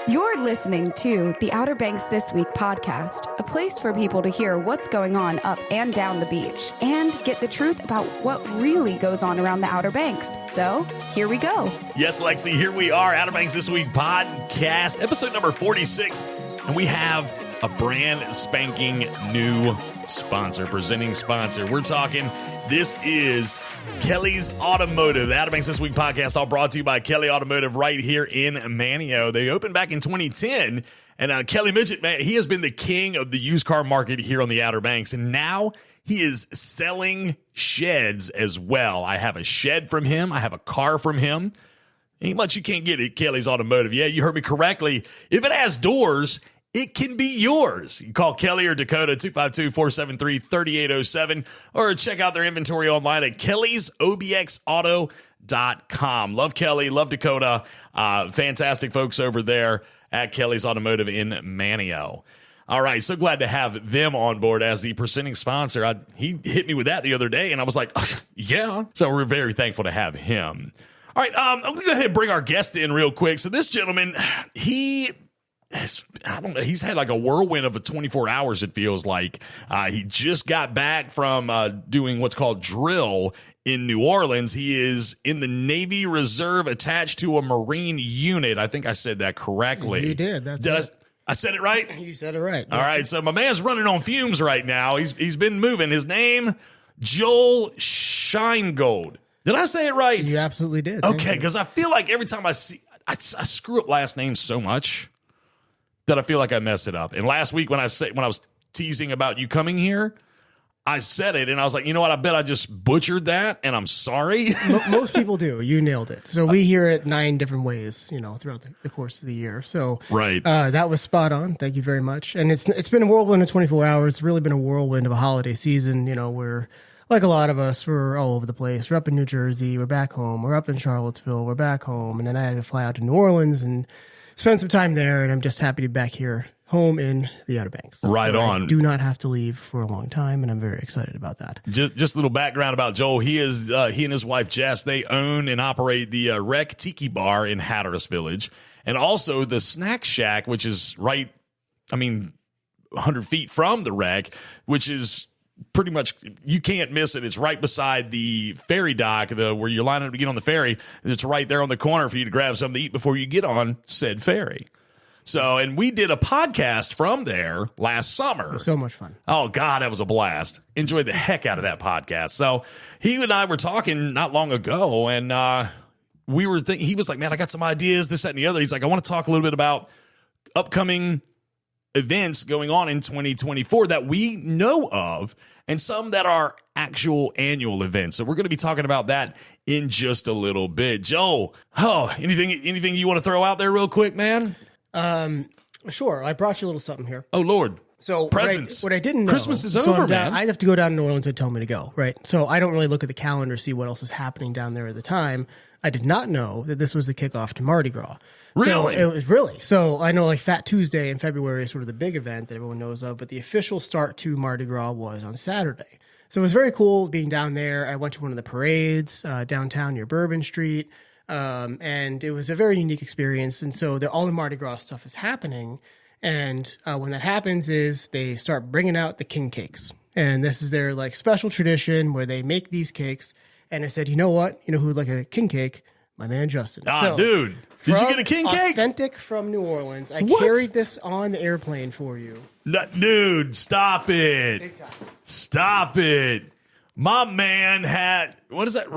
You're listening to the Outer Banks This Week podcast, a place for people to hear what's going on up and down the beach and get the truth about what really goes on around the Outer Banks. So, here we go. Yes, Lexi, here we are, Outer Banks This Week podcast, episode number 46, and we have a brand spanking new sponsor, presenting sponsor. We're talking, this is Kelly's Automotive, the Outer Banks This Week podcast, all brought to you by Kelly Automotive right here in Manio. They opened back in 2010, and Kelly Midget, man, he has been the king of the used car market here on the Outer Banks, and now he is selling sheds as well. I have a shed from him. I have a car from him. Ain't much you can't get at Kelly's Automotive. Yeah, you heard me correctly. If it has doors, it can be yours. You can call Kelly or Dakota, 252-473-3807, or check out their inventory online at kellysobxauto.com. Love Kelly, love Dakota. Fantastic folks over there at Kelly's Automotive in Manio. All right, so glad to have them on board as the presenting sponsor. He hit me with that the other day, and I was like, yeah. So we're very thankful to have him. All right, I'm going to go ahead and bring our guest in real quick. So this gentleman, he's had like a whirlwind of 24 hours, it feels like. He just got back from doing what's called drill in New Orleans. He is in the Navy Reserve attached to a Marine unit. I think I said that correctly. You did. I said it right? You said it right. All right, so my man's running on fumes right now. He's been moving. His name, Joel Sheingold. Did I say it right? You absolutely did. Okay, because I feel like every time I screw up last names so much that I feel like I mess it up. And last week when I was teasing about you coming here, I said it and I was like, you know what? I bet I just butchered that, and I'm sorry. Most people do. You nailed it. So we hear it 9 different ways, throughout the course of the year. So right, that was spot on. Thank you very much. And it's been a whirlwind of 24 hours. It's really been a whirlwind of a holiday season. We're like a lot of us, we're all over the place. We're up in New Jersey. We're back home. We're up in Charlottesville. We're back home. And then I had to fly out to New Orleans and spend some time there. And I'm just happy to be back here, home in the Outer Banks. Right on. I do not have to leave for a long time, and I'm very excited about that. Just a little background about Joel. He and his wife, Jess, they own and operate the Wreck Tiki Bar in Hatteras Village. And also the Snack Shack, which is 100 feet from the Wreck, which is pretty much, you can't miss it. It's right beside the ferry dock, where you're lining up to get on the ferry. It's right there on the corner for you to grab something to eat before you get on said ferry. So, and we did a podcast from there last summer. It was so much fun. Oh, God, that was a blast. Enjoyed the heck out of that podcast. So he and I were talking not long ago, and we were thinking, he was like, man, I got some ideas, this, that, and the other. He's like, I want to talk a little bit about upcoming events going on in 2024 that we know of, and some that are actual annual events. So we're going to be talking about that in just a little bit. Joel, anything you want to throw out there real quick, man? Sure. I brought you a little something here. Oh, Lord. So presents. What I didn't know. Christmas is over, man. I'd have to go down to New Orleans and tell me to go, right? So I don't really look at the calendar, see what else is happening down there at the time. I did not know that this was the kickoff to Mardi Gras. Really? So it was really. So I know like Fat Tuesday in February is sort of the big event that everyone knows of, but the official start to Mardi Gras was on Saturday. So it was very cool being down there. I went to one of the parades downtown near Bourbon Street, and it was a very unique experience. And so all the Mardi Gras stuff is happening. And when that happens is they start bringing out the king cakes. And this is their like special tradition where they make these cakes. And I said, you know what? You know who would like a king cake? My man, Justin. Dude. Did you get a king cake? Authentic from New Orleans. I carried this on the airplane for you. Dude, stop it. Big time. Stop it. My man had, what is that?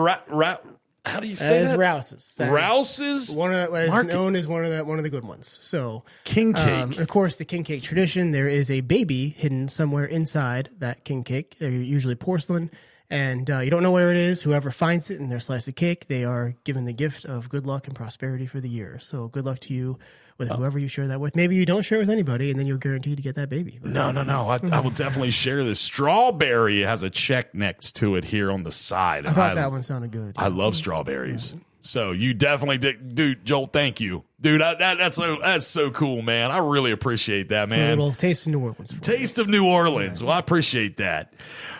How do you say that? Rouse's. Rouse's? One of what is known as one of the good ones. So king cake. Of course, the king cake tradition, there is a baby hidden somewhere inside that king cake. They're usually porcelain. And you don't know where it is. Whoever finds it in their slice of cake, they are given the gift of good luck and prosperity for the year. So good luck to you with whoever you share that with. Maybe you don't share it with anybody, and then you're guaranteed to get that baby. No. I will definitely share this. Strawberry has a check next to it here on the side. I thought that one sounded good. I love strawberries. So you definitely did, dude. Joel, thank you, dude. That's so cool, man. I really appreciate that, man. A little taste of New Orleans. Taste of New Orleans. Well, I appreciate that.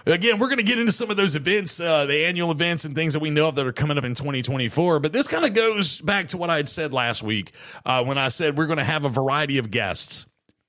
Again, we're going to get into some of those events, the annual events and things that we know of that are coming up in 2024. But this kind of goes back to what I had said last week when I said we're going to have a variety of guests.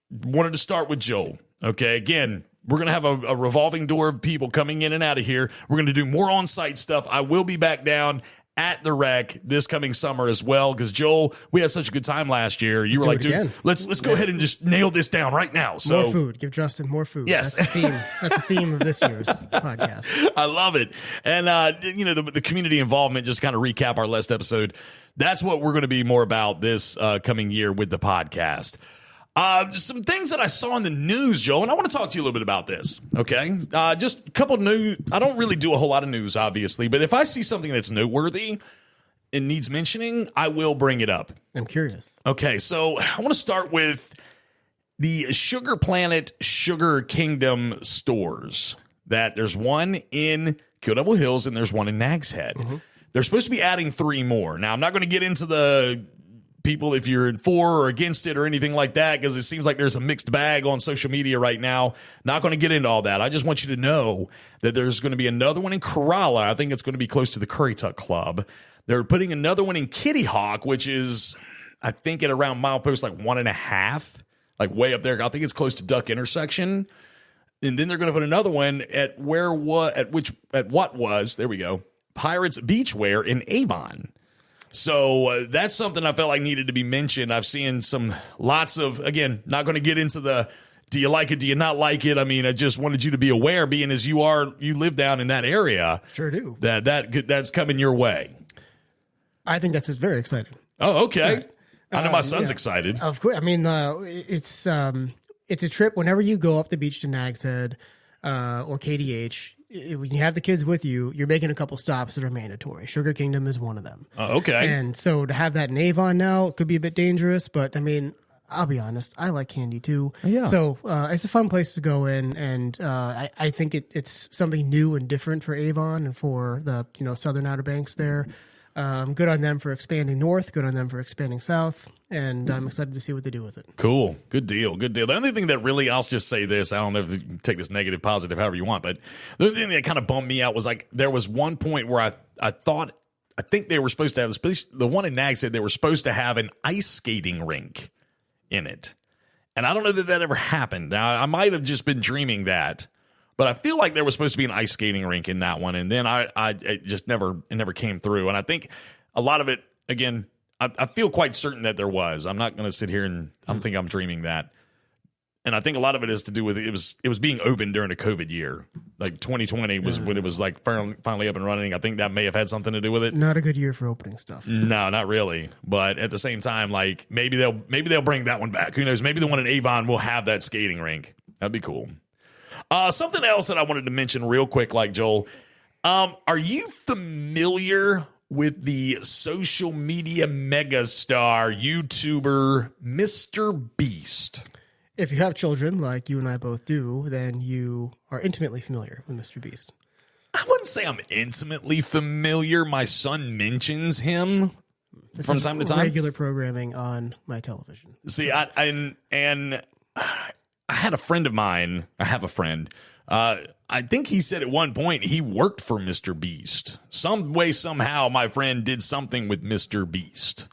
Wanted to start with Joel. Okay, again, we're going to have a revolving door of people coming in and out of here. We're going to do more on-site stuff. I will be back down at the Wreck this coming summer as well, because Joel, we had such a good time last year. You were like, dude, let's go ahead and just nail this down right now. So more food. Give Justin more food. Yes. That's the theme. That's the theme of this year's podcast. I love it. And, the community involvement, just kind of recap our last episode. That's what we're going to be more about this coming year with the podcast. Just some things that I saw in the news, Joe, and I want to talk to you a little bit about this, okay? Just a couple of news. I don't really do a whole lot of news, obviously, but if I see something that's noteworthy and needs mentioning, I will bring it up. I'm curious. Okay, so I want to start with the Sugar Planet Sugar Kingdom stores. That there's one in Kill Devil Hills and there's one in Nags Head. Mm-hmm. They're supposed to be adding 3 more. Now, I'm not going to get into the people if you're for or against it or anything like that, because it seems like there's a mixed bag on social media right now. Not going to get into all that. I just want you to know that there's going to be another one in Corolla. I think it's going to be close to the Currituck Club. They're putting another one in Kitty Hawk, which is, I think, at around milepost like 1.5, like way up there. I think it's close to Duck Intersection. And then they're going to put another one at what was, there we go, Pirates Beachwear in Avon. So that's something I felt like needed to be mentioned. I've seen lots of, again, not going to get into the, do you like it? Do you not like it? I mean, I just wanted you to be aware, being as you live down in that area. Sure do. That's coming your way. I think that's very exciting. Oh, okay. Right. I know my son's excited. Of course. I mean, it's a trip whenever you go up the beach to Nags Head or KDH. When you have the kids with you, you're making a couple stops that are mandatory. Sugar Kingdom is one of them. Oh, okay. And so to have that in Avon now, it could be a bit dangerous, but I mean, I'll be honest, I like candy too. Yeah. So it's a fun place to go in, and I think it's something new and different for Avon and for the Southern Outer Banks there. Good on them for expanding north. Good on them for expanding south. And I'm excited to see what they do with it. Cool. Good deal. Good deal. The only thing that really, I'll just say this, I don't know if you take this negative, positive, however you want, but the only thing that kind of bummed me out was like there was one point where I think they were supposed to have, the one in Nags said they were supposed to have an ice skating rink in it. And I don't know that ever happened. Now, I might have just been dreaming that. But I feel like there was supposed to be an ice skating rink in that one, and then it just never came through. And I think a lot of it, again, I feel quite certain that there was. I'm not going to sit here and I don't think I'm dreaming that. And I think a lot of it is to do with it was being open during a COVID year, like 2020 was when it was like finally up and running. I think that may have had something to do with it. Not a good year for opening stuff. No, not really. But at the same time, like maybe they'll bring that one back. Who knows? Maybe the one in Avon will have that skating rink. That'd be cool. Something else that I wanted to mention real quick, like Joel, are you familiar with the social media megastar YouTuber Mr. Beast? If you have children, like you and I both do, then you are intimately familiar with Mr. Beast. I wouldn't say I'm intimately familiar. My son mentions him from time to time. Regular programming on my television. See, I had a friend of mine. I have a friend. I think he said at one point he worked for Mr. Beast. Some way, somehow, my friend did something with Mr. Beast.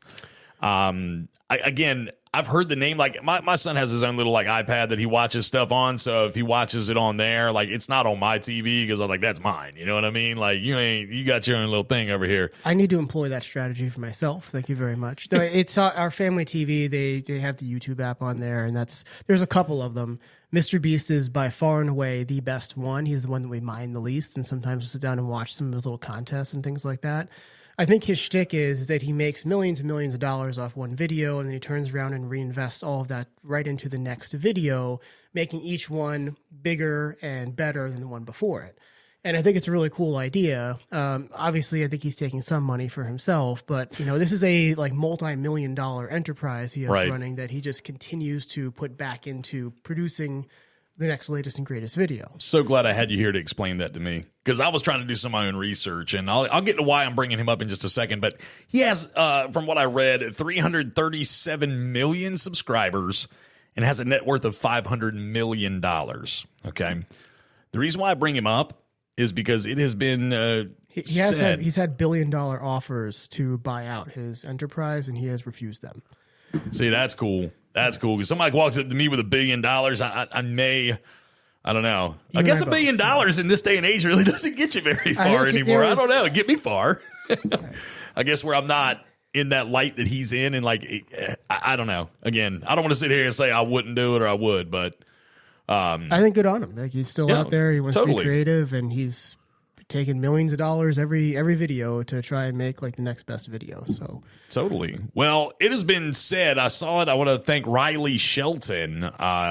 I've heard the name. Like my son has his own little like iPad that he watches stuff on. So if he watches it on there, like it's not on my TV because I'm like, that's mine. You know what I mean? Like you got your own little thing over here. I need to employ that strategy for myself. Thank you very much. It's our family TV. They have the YouTube app on there, and there's a couple of them. Mr. Beast is by far and away the best one. He's the one that we mind the least, and sometimes we'll sit down and watch some of his little contests and things like that. I think his shtick is that he makes millions and millions of dollars off one video, and then he turns around and reinvests all of that right into the next video, making each one bigger and better than the one before it. And I think it's a really cool idea. Obviously, I think he's taking some money for himself, but this is a like multi-million-dollar enterprise he has running that he just continues to put back into producing the next latest and greatest video. So glad I had you here to explain that to me, because I was trying to do some of my own research, and I'll get to why I'm bringing him up in just a second. But he has, from what I read, 337 million subscribers and has a net worth of $500 million. Okay. The reason why I bring him up is because it has been he's had billion-dollar offers to buy out his enterprise, and he has refused them. See, that's cool. That's cool. Because somebody walks up to me with $1 billion, I don't know. I guess $1 billion in this day and age really doesn't get you very far anymore. I don't know. Get me far. I guess where I'm not in that light that he's in, and like, I don't know. Again, I don't want to sit here and say I wouldn't do it or I would, but I think good on him. Like, he's still out there. He wants to be creative, and he's taking millions of dollars every video to try and make like the next best video. So totally. Well, it has been said, I saw it. I want to thank Riley Shelton.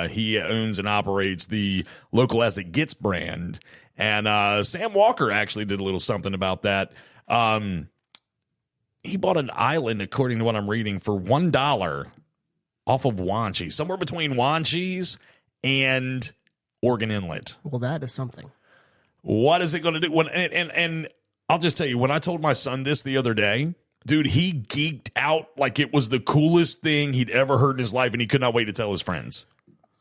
He owns and operates the Local As It Gets brand, and Sam Walker actually did a little something about that. He bought an island, according to what I'm reading, for $1 off of Wanchee, somewhere between Wanchees and Oregon Inlet. Well, that is something. What is it going to do? And I'll just tell you, when I told my son this the other day, dude, he geeked out like it was the coolest thing he'd ever heard in his life, and he could not wait to tell his friends.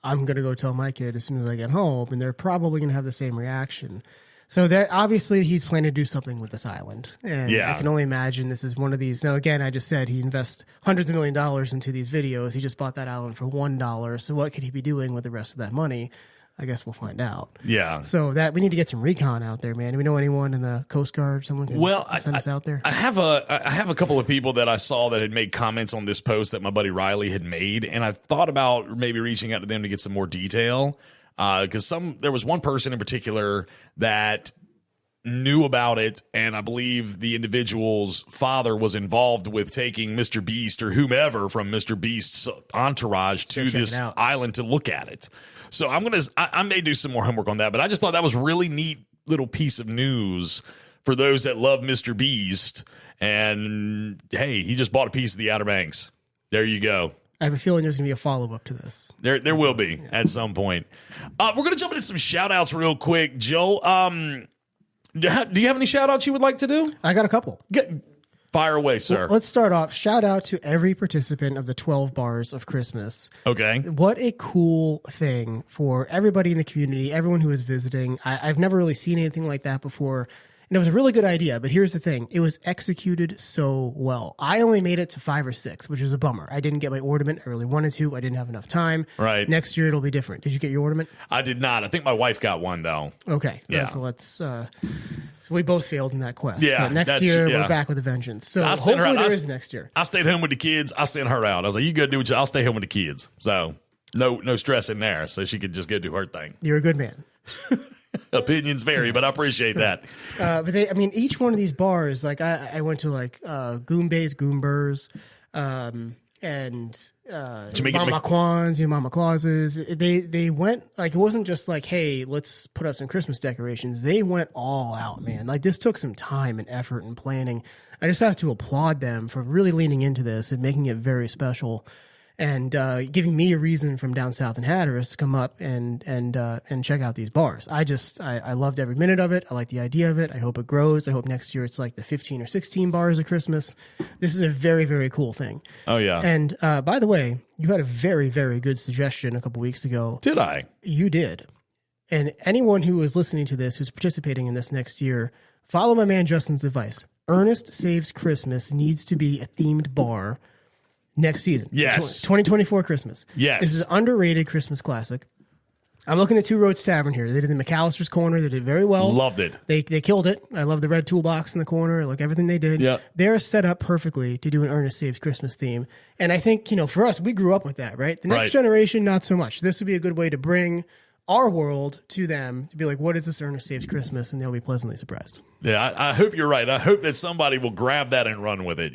I'm going to go tell my kid as soon as I get home, and they're probably going to have the same reaction. So that obviously he's planning to do something with this island. And I can only imagine this is one of these. Now, again, I just said he invests hundreds of $millions into these videos. He just bought that island for $1. So what could he be doing with the rest of that money? I guess we'll find out. Yeah. So that we need to get some recon out there, man. Do we know anyone in the Coast Guard? Someone can send us out there? I have a couple of people that I saw that had made comments on this post that my buddy Riley had made, and I thought about maybe reaching out to them to get some more detail. Because there was one person in particular that knew about it, and I believe the individual's father was involved with taking Mr. Beast or whomever from Mr. Beast's entourage to this island to look at it. So I may do some more homework on that, but I just thought that was really neat little piece of news for those that love Mr. Beast. And hey, he just bought a piece of the Outer Banks. There you go. I have a feeling there's going to be a follow-up to this. There will be at some point. We're going to jump into some shout-outs real quick. Joel, do you have any shout-outs you would like to do? I got a couple. Fire away, sir. Well, let's start off. Shout out to every participant of the 12 Bars of Christmas. Okay. What a cool thing for everybody in the community, everyone who is visiting. I've never really seen anything like that before. And it was a really good idea, but here's the thing. It was executed so well. I only made it to 5 or 6, which is a bummer. I didn't get my ornament. I really wanted to. I didn't have enough time. Right. Next year, it'll be different. Did you get your ornament? I did not. I think my wife got one, though. Okay. Yeah. So let's... we both failed in that quest. Yeah. But next year, we're back with a vengeance. So hopefully there is next year. I stayed home with the kids. I sent her out. I was like, you go do what I'll stay home with the kids. So no stress in there. So she could just go do her thing. You're a good man. Opinions vary, but I appreciate that. But each one of these bars, like I went to like Goombase, Goombers, and Mama Quans, Mama Clauses. They went like, it wasn't just like, hey, let's put up some Christmas decorations. They went all out, man. Like, this took some time and effort and planning. I just have to applaud them for really leaning into this and making it very special. And giving me a reason from down south in Hatteras to come up and check out these bars. I loved every minute of it. I like the idea of it. I hope it grows. I hope next year it's like the 15 or 16 bars of Christmas. This is a very, very cool thing. Oh, yeah. And by the way, you had a very, very good suggestion a couple weeks ago. Did I? You did. And anyone who is listening to this, who's participating in this next year, follow my man Justin's advice. Ernest Saves Christmas needs to be a themed bar next season. Yes. 2024 Christmas. Yes. This is an underrated Christmas classic. I'm looking at Two Roads Tavern here. They did the McAllister's Corner. They did very well. Loved it. They killed it. I love the red toolbox in the corner. I like everything they did. Yeah. They're set up perfectly to do an Ernest Saves Christmas theme. And I think, for us, we grew up with that, right? The next generation, not so much. This would be a good way to bring our world to them, to be like, what is this Ernest Saves Christmas? And they'll be pleasantly surprised. Yeah, I hope you're right. I hope that somebody will grab that and run with it,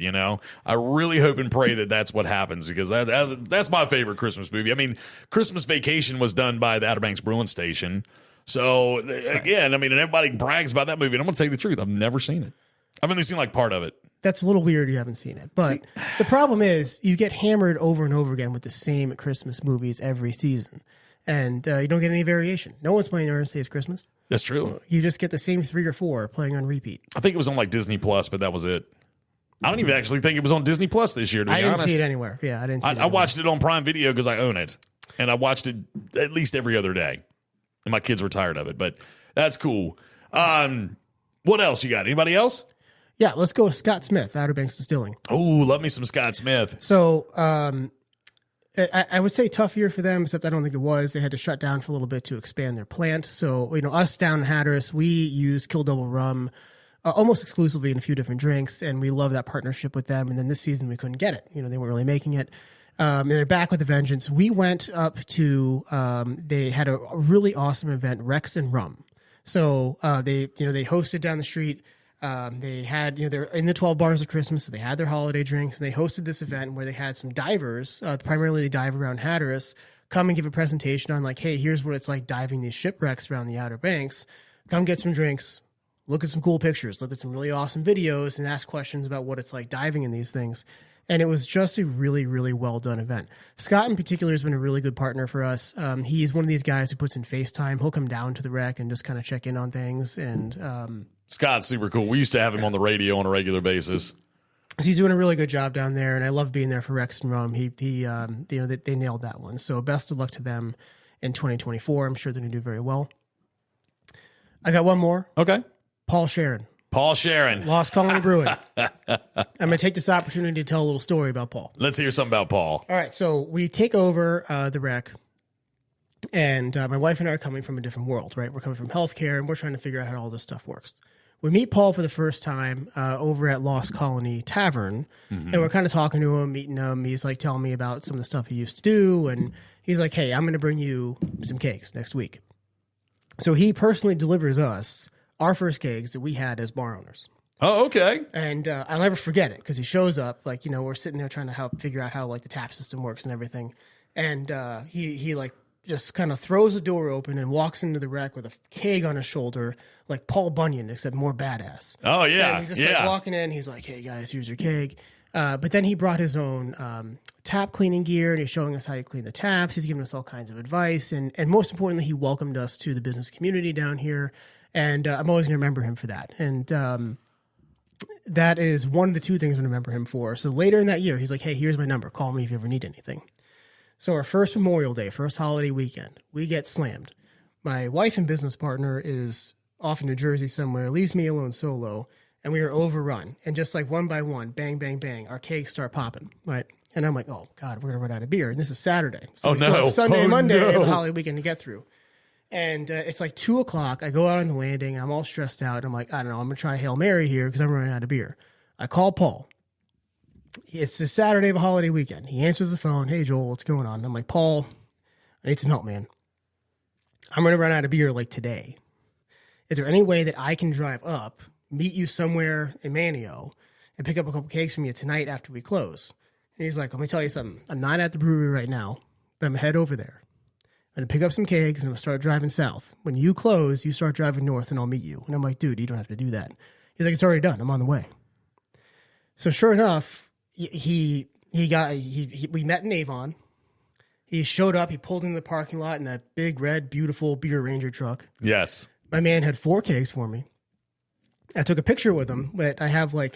I really hope and pray that that's what happens, because that's my favorite Christmas movie. I mean, Christmas Vacation was done by the Outer Banks Brewing Station. So, again, and everybody brags about that movie. And I'm going to tell you the truth. I've never seen it. I've only seen like part of it. That's a little weird you haven't seen it. But the problem is you get hammered over and over again with the same Christmas movies every season. And you don't get any variation. No one's playing Ernest Saves Christmas. That's true. You just get the same 3 or 4 playing on repeat. I think it was on like Disney Plus, but that was it. I don't even actually think it was on Disney Plus this year, to be honest. I didn't see it anywhere. Yeah, I didn't see it. I watched it on Prime Video because I own it. And I watched it at least every other day. And my kids were tired of it, but that's cool. What else you got? Anybody else? Yeah, let's go with Scott Smith, Outer Banks Distilling. Oh, love me some Scott Smith. So I would say tough year for them, except I don't think it was. They had to shut down for a little bit to expand their plant. So, us down in Hatteras, we use Kill Double Rum almost exclusively in a few different drinks, and we love that partnership with them. And then this season we couldn't get it. They weren't really making it. And they're back with a vengeance. We went up to, they had a really awesome event, Rex and Rum. So they hosted down the street. They had, they're in the 12 bars of Christmas, so they had their holiday drinks, and they hosted this event where they had some divers, primarily they dive around Hatteras, come and give a presentation on like, hey, here's what it's like diving these shipwrecks around the Outer Banks. Come get some drinks, look at some cool pictures, look at some really awesome videos, and ask questions about what it's like diving in these things. And it was just a really, really well done event. Scott in particular has been a really good partner for us. He's one of these guys who puts in FaceTime. He'll come down to the wreck and just kind of check in on things. And Scott's super cool. We used to have him on the radio on a regular basis. He's doing a really good job down there, and I love being there for Rex and Rum. They nailed that one. So best of luck to them in 2024. I'm sure they're going to do very well. I got one more. Okay. Paul Sharon. Lost Colony Brewing. I'm going to take this opportunity to tell a little story about Paul. Let's hear something about Paul. All right, so we take over the wreck, and my wife and I are coming from a different world, right? We're coming from healthcare, and we're trying to figure out how all this stuff works. We meet Paul for the first time over at Lost Colony Tavern, and we're kind of talking to him, meeting him. He's like telling me about some of the stuff he used to do, and he's like, hey, I'm going to bring you some cakes next week. So he personally delivers us our first kegs that we had as bar owners. Oh, okay. And I'll never forget it because he shows up, like, we're sitting there trying to help figure out how like the tap system works and everything. And he like just kind of throws the door open and walks into the wreck with a keg on his shoulder, like Paul Bunyan, except more badass. Oh, yeah. And he's just like walking in. He's like, hey, guys, here's your keg. But then he brought his own tap cleaning gear, and he's showing us how you clean the taps. He's giving us all kinds of advice. And most importantly, he welcomed us to the business community down here. And I'm always going to remember him for that. And that is one of the two things I'm going to remember him for. So later in that year, he's like, hey, here's my number. Call me if you ever need anything. So our first Memorial Day, first holiday weekend, we get slammed. My wife and business partner is off in New Jersey somewhere, leaves me alone solo, and we are overrun. And just like one by one, bang, bang, bang, our cakes start popping, right? And I'm like, oh, God, we're going to run out of beer. And this is Saturday. So we still have Sunday and Monday, we have a holiday weekend to get through. And it's like 2 o'clock. I go out on the landing, and I'm all stressed out. I'm like, I don't know. I'm going to try Hail Mary here because I'm running out of beer. I call Paul. It's the Saturday of a holiday weekend. He answers the phone. Hey, Joel, what's going on? I'm like, Paul, I need some help, man. I'm going to run out of beer like today. Is there any way that I can drive up, meet you somewhere in Manio, and pick up a couple cakes from you tonight after we close? And he's like, let me tell you something. I'm not at the brewery right now, but I'm going to head over there. I'm going to pick up some kegs, and I'm going to start driving south. When you close, you start driving north, and I'll meet you. And I'm like, dude, you don't have to do that. He's like, it's already done. I'm on the way. So sure enough, we met in Avon. He showed up. He pulled into the parking lot in that big, red, beautiful Beer Ranger truck. Yes. My man had 4 kegs for me. I took a picture with him, but I have I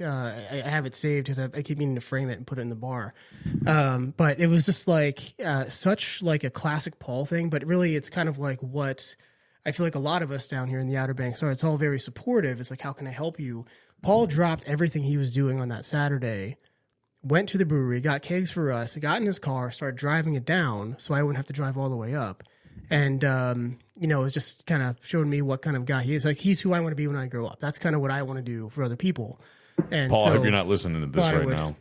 have it saved because I keep meaning to frame it and put it in the bar. But it was just like such like a classic Paul thing. But really, it's kind of like what I feel like a lot of us down here in the Outer Banks are. It's all very supportive. It's like, how can I help you? Paul dropped everything he was doing on that Saturday, went to the brewery, got kegs for us, got in his car, started driving it down so I wouldn't have to drive all the way up. And, it just kind of showed me what kind of guy he is. Like, he's who I want to be when I grow up. That's kind of what I want to do for other people. And Paul, I hope you're not listening to this right now.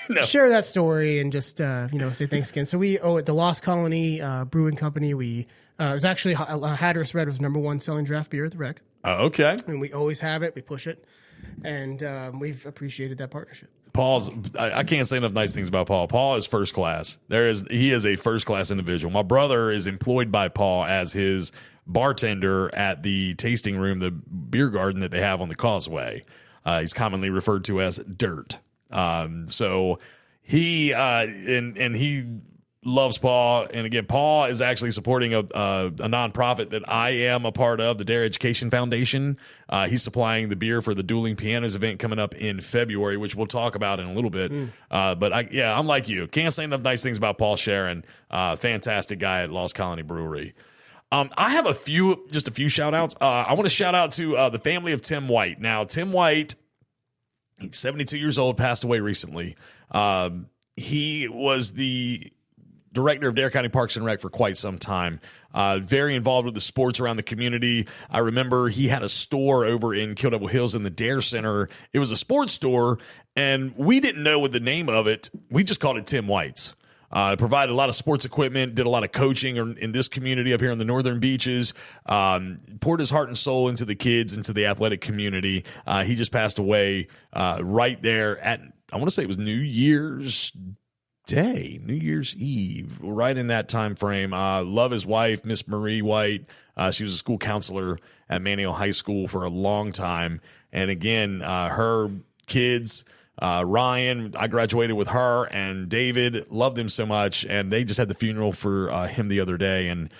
No. Share that story and just, say thanks again. So we owe it the Lost Colony Brewing Company. It was actually Hatteras Red was #1 selling draft beer at the Wreck. Okay. And we always have it. We push it. And we've appreciated that partnership. I can't say enough nice things about Paul. Paul is first class. He is a first class individual. My brother is employed by Paul as his bartender at the tasting room, the beer garden that they have on the Causeway. He's commonly referred to as Dirt. So he loves Paul. And again, Paul is actually supporting a nonprofit that I am a part of, the Dare Education Foundation. He's supplying the beer for the Dueling Pianos event coming up in February, which we'll talk about in a little bit. But I'm like you. Can't say enough nice things about Paul Sharon. Fantastic guy at Lost Colony Brewery. I have a few shout outs. I want to shout out to the family of Tim White. Now, Tim White, he's 72 years old, passed away recently. He was the director of Dare County Parks and Rec for quite some time. Very involved with the sports around the community. I remember he had a store over in Kill Devil Hills in the Dare Center. It was a sports store, and we didn't know what the name of it. We just called it Tim White's. Provided a lot of sports equipment, did a lot of coaching in this community up here in the Northern Beaches, poured his heart and soul into the kids, into the athletic community. He just passed away right there at, I want to say it was New Year's Eve, right in that time frame. Love his wife, Miss Marie White. She was a school counselor at Manio High School for a long time. And again, her kids, Ryan, I graduated with her, and David, loved him so much, and they just had the funeral for him the other day, and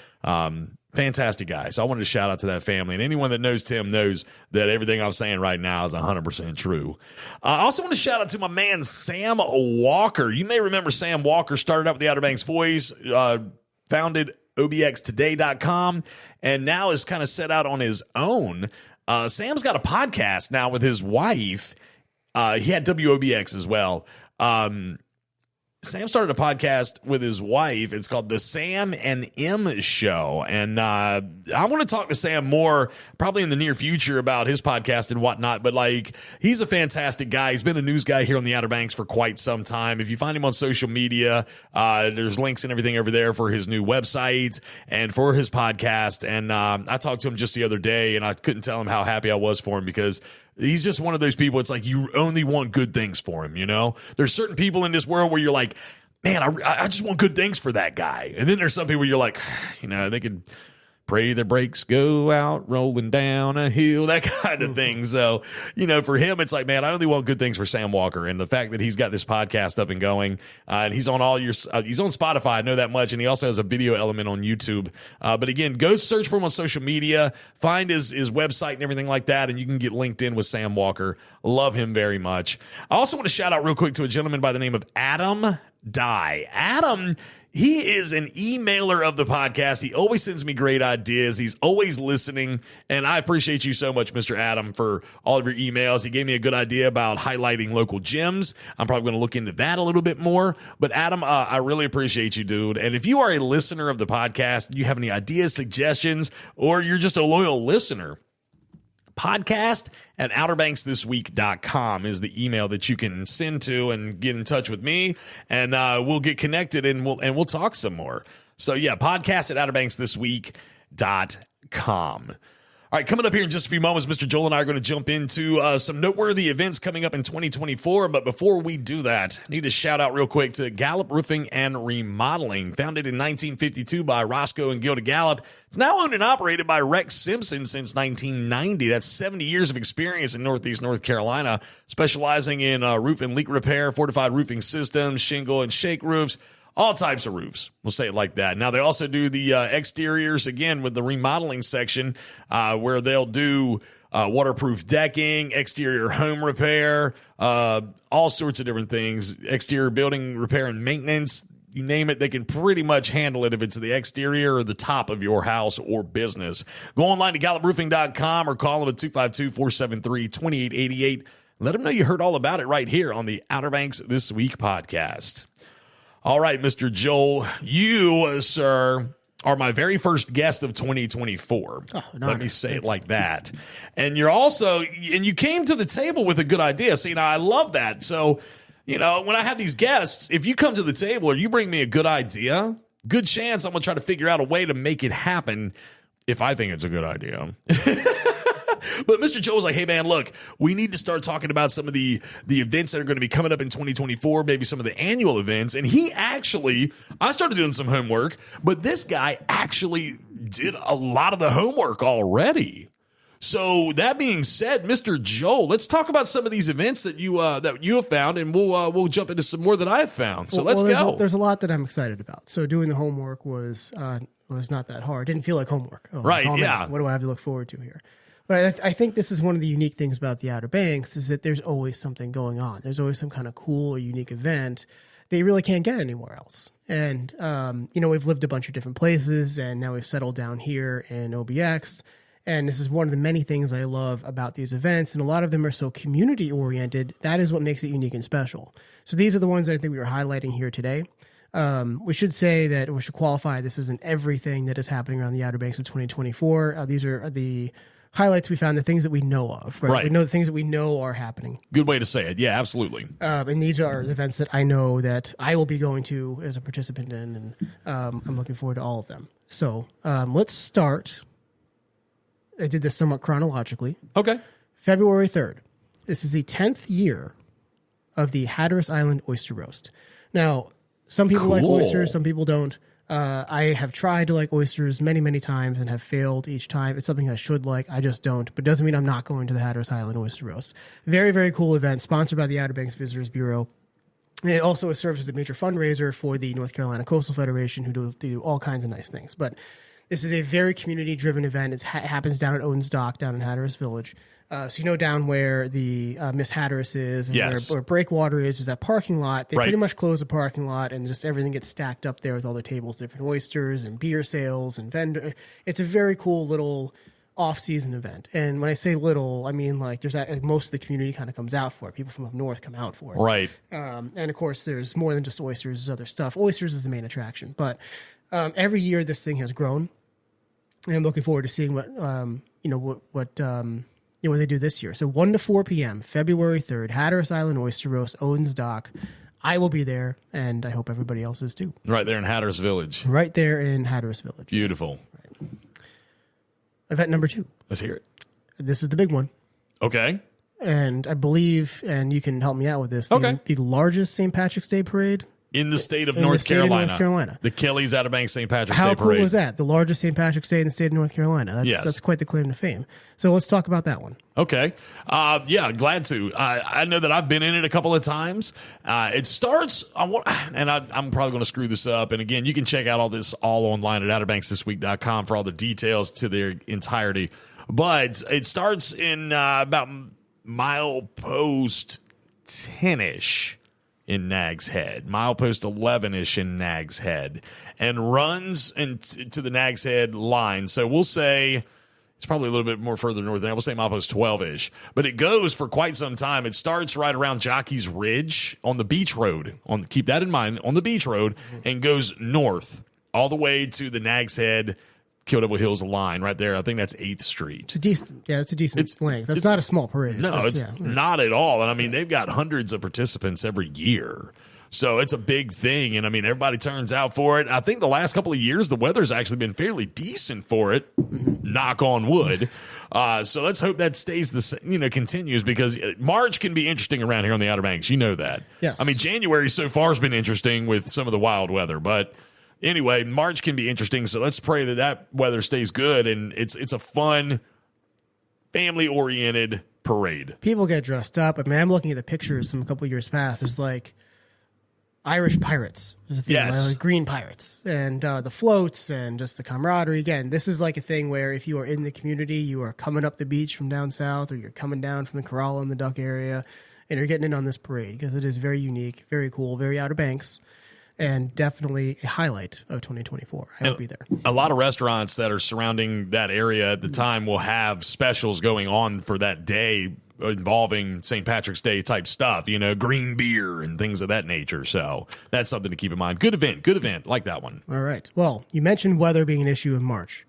fantastic guy. So I wanted to shout out to that family, and anyone that knows Tim knows that everything I'm saying right now is 100% true. I also want to shout out to my man Sam Walker. You may remember Sam Walker started out with the Outer Banks Voice, founded obxtoday.com, and now is kind of set out on his own. Sam's got a podcast now with his wife. He had WOBX as well. Sam started a podcast with his wife. It's called The Sam and M Show. And I want to talk to Sam more probably in the near future about his podcast and whatnot. But, like, he's a fantastic guy. He's been a news guy here on the Outer Banks for quite some time. If you find him on social media, there's links and everything over there for his new website and for his podcast. And I talked to him just the other day, and I couldn't tell him how happy I was for him because he's just one of those people. It's like you only want good things for him, you know? There's certain people in this world where you're like, man, I just want good things for that guy. And then there's some people you're like, you know, they could pray the brakes go out rolling down a hill, that kind of thing. So, you know, for him, it's like, man, I only want good things for Sam Walker. And the fact that he's got this podcast up and going, and he's on he's on Spotify, I know that much. And he also has a video element on YouTube. But again, go search for him on social media, find his website and everything like that. And you can get linked in with Sam Walker. Love him very much. I also want to shout out real quick to a gentleman by the name of Adam Dye. Adam, he is an emailer of the podcast. He always sends me great ideas. He's always listening, and I appreciate you so much, Mr. Adam, for all of your emails. He gave me a good idea about highlighting local gyms. I'm probably going to look into that a little bit more. But Adam, I really appreciate you, dude. And if you are a listener of the podcast, you have any ideas, suggestions, or you're just a loyal listener, podcast@outerbanksthisweek.com is the email that you can send to and get in touch with me, and we'll get connected and we'll talk some more. So yeah, podcast@outerbanksthisweek.com. All right, coming up here in just a few moments, Mr. Joel and I are going to jump into some noteworthy events coming up in 2024. But before we do that, I need to shout out real quick to Gallup Roofing and Remodeling. Founded in 1952 by Roscoe and Gilda Gallup, it's now owned and operated by Rex Simpson since 1990. That's 70 years of experience in Northeast North Carolina, specializing in roof and leak repair, fortified roofing systems, shingle and shake roofs, all types of roofs. We'll say it like that. Now, they also do the exteriors, again, with the remodeling section, where they'll do waterproof decking, exterior home repair, all sorts of different things, exterior building repair and maintenance. You name it, they can pretty much handle it if it's the exterior or the top of your house or business. Go online to galluproofing.com or call them at 252-473-2888. Let them know you heard all about it right here on the Outer Banks This Week podcast. All right, Mr. Joel, you, sir, are my very first guest of 2024. Oh, let me say it like that. And you're also, and you came to the table with a good idea. See, now I love that. So, you know, when I have these guests, if you come to the table or you bring me a good idea, good chance I'm going to try to figure out a way to make it happen if I think it's a good idea. But Mr. Joe was like, hey, man, look, we need to start talking about some of the events that are going to be coming up in 2024, maybe some of the annual events. And I started doing some homework, but this guy actually did a lot of the homework already. So that being said, Mr. Joel, let's talk about some of these events that you have found, and we'll jump into some more that I have found. So let's go. There's a lot that I'm excited about. So doing the homework was not that hard. Didn't feel like homework. Right? Yeah. Man, what do I have to look forward to here? But I think this is one of the unique things about the Outer Banks is that there's always something going on. There's always some kind of cool or unique event that you really can't get anywhere else. And, we've lived a bunch of different places, and now we've settled down here in OBX. And this is one of the many things I love about these events. And a lot of them are so community oriented. That is what makes it unique and special. So these are the ones that I think we were highlighting here today. We should say that we should qualify this isn't everything that is happening around the Outer Banks of 2024. These are the highlights we found, the things that we know of. Right? We know the things that we know are happening. Good way to say it. Yeah, absolutely. And these are the events that I know that I will be going to as a participant in, and I'm looking forward to all of them. So let's start. I did this somewhat chronologically. Okay. February 3rd. This is the 10th year of the Hatteras Island Oyster Roast. Now, some people like oysters, some people don't. I have tried to like oysters many, many times and have failed each time. It's something I should like. I just don't. But doesn't mean I'm not going to the Hatteras Island Oyster Roast. Very, very cool event, sponsored by the Outer Banks Visitors Bureau. And it also serves as a major fundraiser for the North Carolina Coastal Federation, who do all kinds of nice things. But this is a very community-driven event. It happens down at Odin's Dock, down in Hatteras Village. So down where the Miss Hatteras is and where Breakwater is, there's that parking lot. They pretty much close the parking lot, and just everything gets stacked up there with all the tables, different oysters and beer sales and vendor. It's a very cool little off-season event. And when I say little, I mean like most of the community kind of comes out for it. People from up north come out for it. Right. And of course, there's more than just oysters. There's other stuff. Oysters is the main attraction, but every year this thing has grown, and I'm looking forward to seeing what they do this year. So 1 to 4 p.m., February 3rd, Hatteras Island Oyster Roast, Odin's Dock. I will be there, and I hope everybody else is too. Right there in Hatteras Village. Right there in Hatteras Village. Beautiful. Right. Event number 2. Let's hear it. This is the big one. Okay. And I believe, and you can help me out with this, the largest St. Patrick's Day parade in the state of North Carolina. North Carolina. The Kelly's Outer Banks St. Patrick's Day Parade. How cool was that? The largest St. Patrick's Day in the state of North Carolina. That's quite the claim to fame. So let's talk about that one. Okay. Glad to. I know that I've been in it a couple of times. It starts, I'm probably going to screw this up. And again, you can check out all this all online at outerbanksthisweek.com for all the details to their entirety. But it starts in about milepost 10-ish. In Nag's Head, milepost 11-ish in Nag's Head, and runs to the Nag's Head line. So we'll say it's probably a little bit more further north than that. We'll say milepost 12-ish, but it goes for quite some time. It starts right around Jockey's Ridge on the beach road. Keep that in mind, on the beach road, and goes north all the way to the Nag's Head Kill Devil Hills line right there. I think that's 8th Street. It's a decent length. That's not a small parade. No, it's not at all. And I mean, they've got hundreds of participants every year. So it's a big thing. And I mean, everybody turns out for it. I think the last couple of years, the weather's actually been fairly decent for it. Knock on wood. So let's hope that stays continues, because March can be interesting around here on the Outer Banks. You know that. Yes. I mean, January so far has been interesting with some of the wild weather, but anyway, March can be interesting, so let's pray that weather stays good, and it's a fun, family-oriented parade. People get dressed up. I mean, I'm looking at the pictures from a couple of years past. There's like Irish pirates. There's a theme, like green pirates, and the floats, and just the camaraderie. Again, this is like a thing where if you are in the community, you are coming up the beach from down south, or you're coming down from the Corolla and the Duck area, and you're getting in on this parade, because it is very unique, very cool, very Outer Banks. And definitely a highlight of 2024. I will be there. A lot of restaurants that are surrounding that area at the time will have specials going on for that day involving St. Patrick's Day type stuff, green beer and things of that nature. So that's something to keep in mind. Good event. Like that one. All right. Well, you mentioned weather being an issue in March.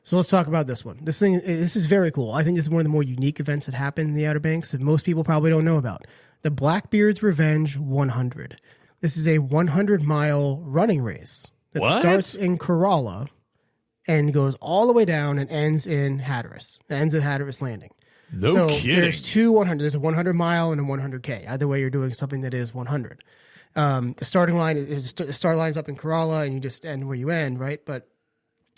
So let's talk about this one. This is very cool. I think this is one of the more unique events that happen in the Outer Banks that most people probably don't know about. The Blackbeard's Revenge 100. This is a 100-mile running race that starts in Corolla and goes all the way down and ends in Hatteras. It ends at Hatteras Landing. No kidding. There's two 100. There's a 100-mile and a 100K. Either way, you're doing something that is 100. The starting line is up in Corolla, and you just end where you end, right? But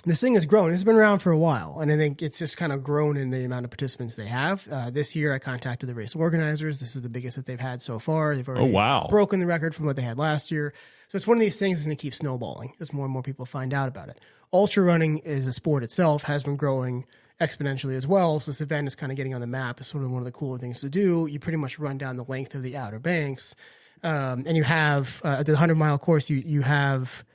this thing has grown. It's been around for a while, and I think it's just kind of grown in the amount of participants they have. This year, I contacted the race organizers. This is the biggest that they've had so far. They've already broken the record from what they had last year. So it's one of these things that's going to keep snowballing as more and more people find out about it. Ultra running is a sport itself, has been growing exponentially as well. So this event is kind of getting on the map. It's sort of one of the cooler things to do. You pretty much run down the length of the Outer Banks, and you have the 100-mile course. You have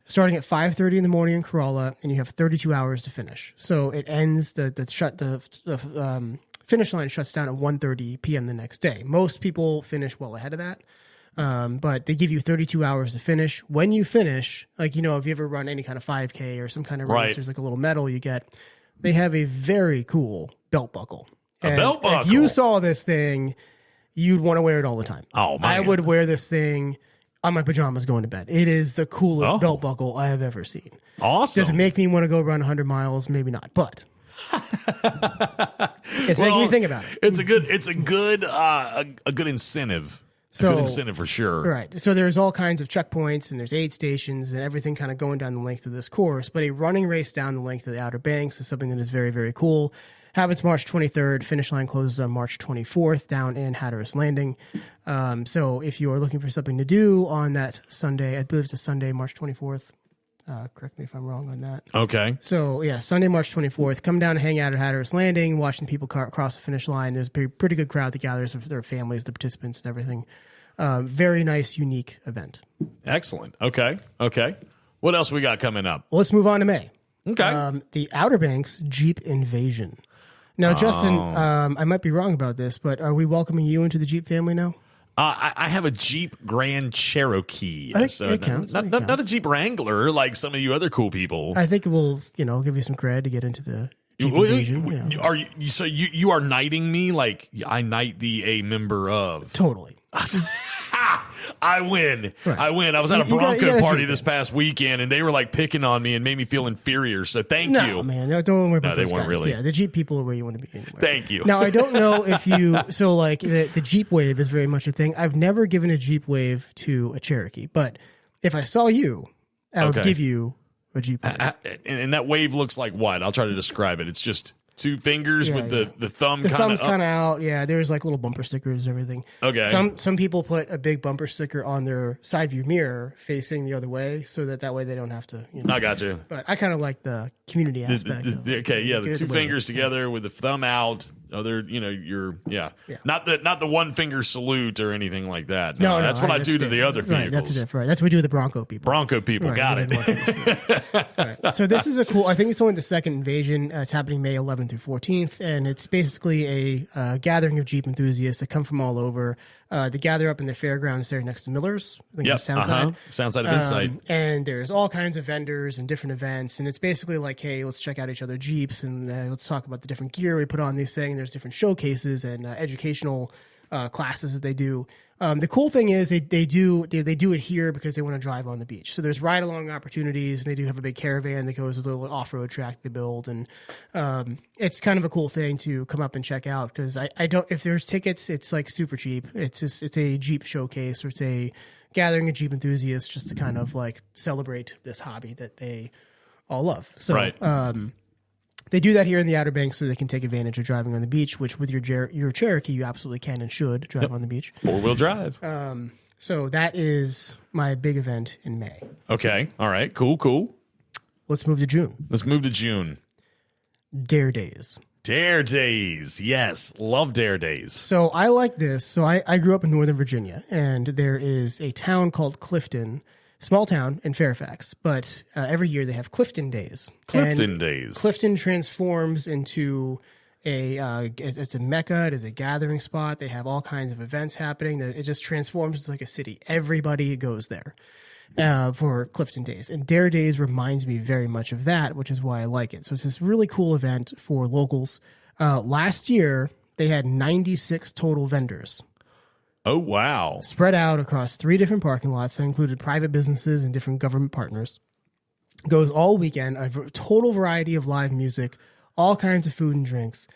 starting at 5:30 in the morning in Corolla, and you have 32 hours to finish. So it ends the finish line shuts down at 1:30 p.m. the next day. Most people finish well ahead of that. But they give you 32 hours to finish. When you finish, like, if you ever run any kind of 5K or some kind of race, there's like a little medal you get. They have a very cool belt buckle. A belt buckle? If you saw this thing, you'd want to wear it all the time. Oh, man. I would wear this thing on my pajamas going to bed. It is the coolest belt buckle I have ever seen. Awesome. Does it make me want to go run 100 miles? Maybe not, but it's making me think about it. It's a good incentive. So, a good incentive for sure. Right. So there's all kinds of checkpoints and there's aid stations and everything kind of going down the length of this course. But a running race down the length of the Outer Banks is something that is very, very cool. Habits March 23rd. Finish line closes on March 24th down in Hatteras Landing. So if you are looking for something to do on that Sunday, I believe it's a Sunday, March 24th. Correct me if I'm wrong on that. Okay. So, yeah, Sunday, March 24th. Come down and hang out at Hatteras Landing, watching people cross the finish line. There's a pretty good crowd that gathers with their families, the participants, and everything. Very nice, unique event. Excellent. Okay. What else we got coming up? Well, let's move on to May. Okay. The Outer Banks Jeep Invasion. Now, Justin, I might be wrong about this, but are we welcoming you into the Jeep family now? I have a Jeep Grand Cherokee. It counts. Not a Jeep Wrangler like some of you other cool people. I think it will, give you some cred to get into the Jeep Invasion. Yeah. Are you? So you are knighting me like I knight a member of? Totally. I win. Right. I win. I was at a Bronco party this past weekend, and they were like picking on me and made me feel inferior. So thank you. No, man, don't worry about those guys. Weren't really. Yeah, the Jeep people are where you want to be anyway. Thank you. Now, I don't know if you the Jeep wave is very much a thing. I've never given a Jeep wave to a Cherokee, but if I saw you, I would give you a Jeep wave. And that wave looks like what? I'll try to describe it. It's just two fingers with the thumb kind of thumb's kind of out. Yeah, there's like little bumper stickers and everything. Okay. Some people put a big bumper sticker on their side view mirror facing the other way so that way they don't have to. I got you. But I kind of like the community aspect. The two fingers together with the thumb out. Not the one finger salute or anything like that. No, that's what I do to the other vehicles. That's different. That's what we do with the Bronco people. Right, got it. Right. So this is I think it's only the second invasion. It's happening May 11th through 14th, and it's basically a gathering of Jeep enthusiasts that come from all over. They gather up in the fairgrounds there next to Miller's. I think it's Soundside. Soundside of Insight. And there's all kinds of vendors and different events, and it's basically like, hey, let's check out each other Jeeps and let's talk about the different gear we put on these things. There's different showcases and educational classes that they do. The cool thing is they do it here because they want to drive on the beach. So there's ride along opportunities. And they do have a big caravan that goes with a little off road track they build, and it's kind of a cool thing to come up and check out because I don't, if there's tickets, it's like super cheap. It's a Jeep showcase, or it's a gathering of Jeep enthusiasts just to kind of like celebrate this hobby that they all love. So right. They do that here in the Outer Banks so they can take advantage of driving on the beach, which with your Cherokee, you absolutely can and should drive on the beach. 4-wheel drive. So that is my big event in May. Okay. All right. Cool. Let's move to June. Dare Days. Dare Days. Yes. Love Dare Days. So I like this. So I grew up in Northern Virginia, and there is a town called Clifton. Small town in Fairfax, but every year they have Clifton Days. Clifton transforms into it's a mecca. It is a gathering spot. They have all kinds of events happening. It just transforms into like a city. Everybody goes there for Clifton Days. And Dare Days reminds me very much of that, which is why I like it. So it's this really cool event for locals. Last year, they had 96 total vendors. Oh, wow. Spread out across 3 different parking lots that included private businesses and different government partners. Goes all weekend, a total variety of live music, all kinds of food and drinks.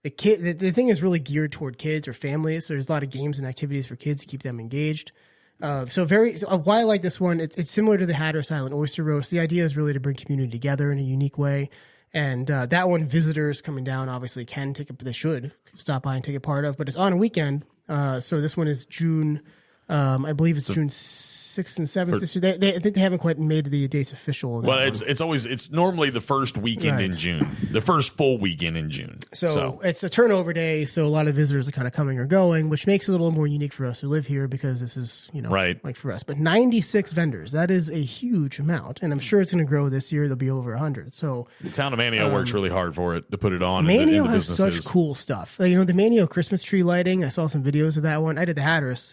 The thing is really geared toward kids or families, so there's a lot of games and activities for kids to keep them engaged. Why I like this one, it's similar to the Hatteras Island Oyster Roast. The idea is really to bring community together in a unique way. And that one, visitors coming down obviously they should stop by and take a part of, but it's on a weekend. So this one is June, I believe it's June 6th and 7th this year. I think they haven't quite made the dates official. Well, it's normally the first weekend in June, the first full weekend in June. So it's a turnover day. So a lot of visitors are kind of coming or going, which makes it a little more unique for us who live here because this is, like for us. But 96 vendors, that is a huge amount. And I'm sure it's going to grow this year. There'll be over 100. So the town of Manio works really hard for it to put it on. Manio has such cool stuff. The Manio Christmas tree lighting, I saw some videos of that one. I did the Hatteras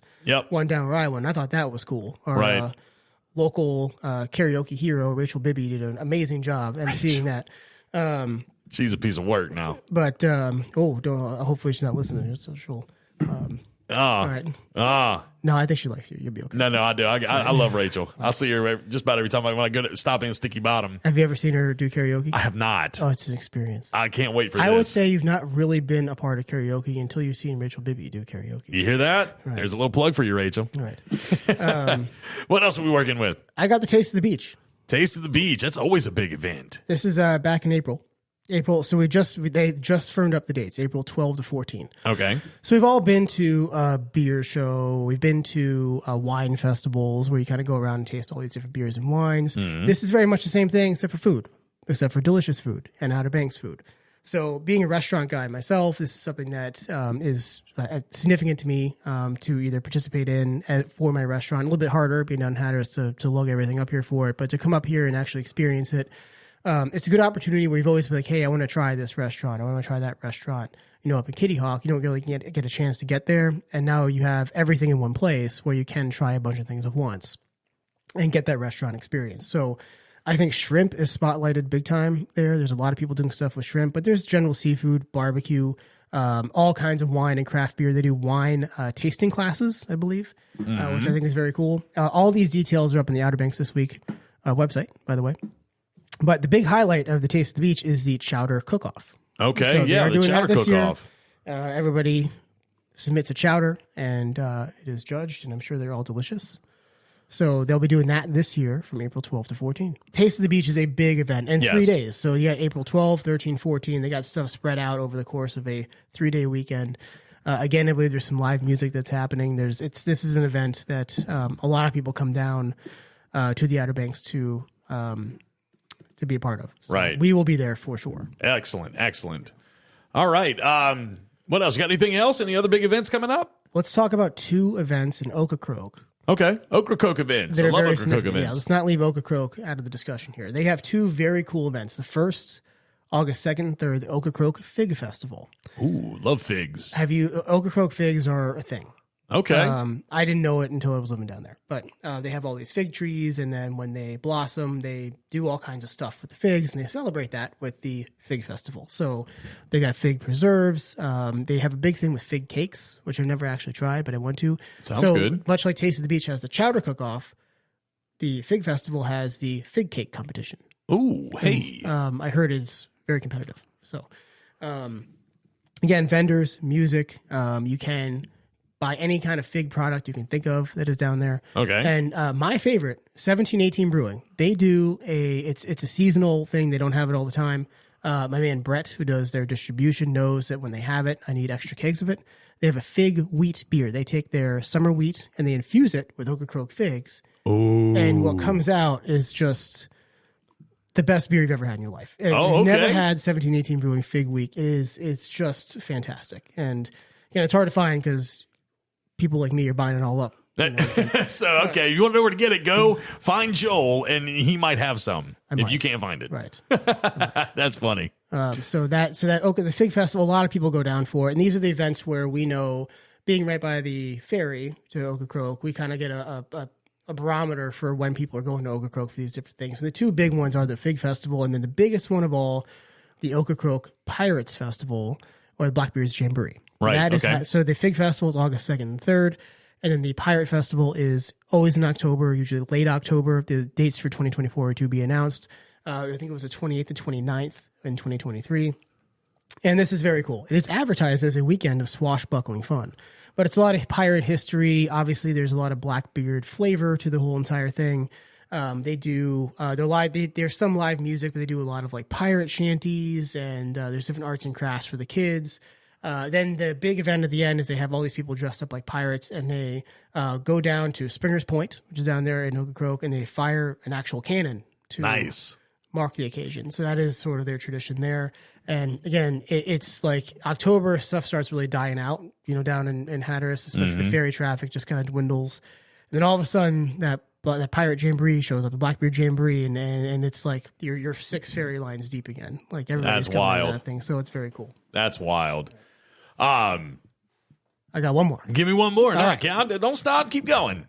one down where I went. I thought that was cool. Our local karaoke hero, Rachel Bibby, did an amazing job emceeing that. She's a piece of work now. But, hopefully she's not listening. So she'll... all right. No, I think she likes you. You'll be okay. No, I do. I love Rachel. I see her just about every time when I go to stop in Sticky Bottom. Have you ever seen her do karaoke? I have not. Oh, it's an experience. I can't wait for this. I would say you've not really been a part of karaoke until you've seen Rachel Bibby do karaoke. You hear that? Right. There's a little plug for you, Rachel. All right. What else are we working with? I got the Taste of the Beach. Taste of the Beach. That's always a big event. This is back in April. So they just firmed up the dates, April 12 to 14. Okay. So we've all been to a beer show. We've been to wine festivals where you kind of go around and taste all these different beers and wines. Mm-hmm. This is very much the same thing except for delicious food and Outer Banks food. So being a restaurant guy myself, this is something that is significant to me to either participate in for my restaurant. A little bit harder being down in Hatteras to lug everything up here for it, but to come up here and actually experience it. It's a good opportunity where you've always been like, hey, I want to try this restaurant. I want to try that restaurant. Up in Kitty Hawk, you don't really get a chance to get there. And now you have everything in one place where you can try a bunch of things at once and get that restaurant experience. So I think shrimp is spotlighted big time there. There's a lot of people doing stuff with shrimp, but there's general seafood, barbecue, all kinds of wine and craft beer. They do wine tasting classes, I believe, which I think is very cool. All these details are up in the Outer Banks This Week website, by the way. But the big highlight of the Taste of the Beach is the chowder cook-off. Okay, so the chowder cook-off. Everybody submits a chowder, and it is judged, and I'm sure they're all delicious. So they'll be doing that this year from April 12 to 14. Taste of the Beach is a big event, and 3 days. So you got April 12, 13, 14. They got stuff spread out over the course of a 3-day weekend. Again, I believe there's some live music that's happening. This is an event that a lot of people come down to the Outer Banks to be a part of. So right. We will be there for sure. Excellent. All right. What else? You got anything else? Any other big events coming up? Let's talk about 2 events in Ocracoke. Okay. Ocracoke events. I love Ocracoke events. Yeah, let's not leave Ocracoke out of the discussion here. They have 2 very cool events. The first, August 2nd and 3rd, the Ocracoke Fig Festival. Ooh, love figs. Ocracoke figs are a thing. Okay. I didn't know it until I was living down there. But they have all these fig trees, and then when they blossom, they do all kinds of stuff with the figs, and they celebrate that with the Fig Festival. So they got fig preserves. They have a big thing with fig cakes, which I've never actually tried, but I want to. Sounds good. Much like Taste of the Beach has the chowder cook-off, the Fig Festival has the fig cake competition. Ooh, hey. And, I heard it's very competitive. So, again, vendors, music, you can buy any kind of fig product you can think of that is down there. Okay. And my favorite, 1718 Brewing. They do it's a seasonal thing. They don't have it all the time. My man Brett, who does their distribution, knows that when they have it, I need extra kegs of it. They have a fig wheat beer. They take their summer wheat and they infuse it with Ocracoke figs. Ooh. And what comes out is just the best beer you've ever had in your life. If okay. you've never had 1718 Brewing Fig Week, it's just fantastic. And it's hard to find because people like me are buying it all up. So, okay, you want to know where to get it, go find Joel, and he might have some if you can't find it. Right. That's funny. So the Fig Festival, a lot of people go down for it. And these are the events where we know, being right by the ferry to Ocracoke, we kind of get a barometer for when people are going to Ocracoke for these different things. And the 2 big ones are the Fig Festival, and then the biggest one of all, the Ocracoke Pirates Festival, or the Blackbeard's Jamboree. Right. So the Fig Festival is August 2nd and 3rd, and then the Pirate Festival is always in October, usually late October. The dates for 2024 are to be announced. I think it was the 28th and 29th in 2023. And this is very cool. It is advertised as a weekend of swashbuckling fun. But it's a lot of pirate history. Obviously, there's a lot of Blackbeard flavor to the whole entire thing. They do they're live. There's some live music, but they do a lot of like pirate shanties, and there's different arts and crafts for the kids. Then the big event at the end is they have all these people dressed up like pirates, and they go down to Springer's Point, which is down there in Ocracoke, and they fire an actual cannon to mark the occasion. So that is sort of their tradition there. And again, it's like October, stuff starts really dying out, down in Hatteras, especially the ferry traffic just kind of dwindles. And then all of a sudden, that pirate jamboree shows up, the Blackbeard jamboree, and it's like you're 6 ferry lines deep again. Like everybody's That's coming wild. to that thing, so it's very cool. That's wild. I got one more. Give me one more. No, right. Don't stop. Keep going.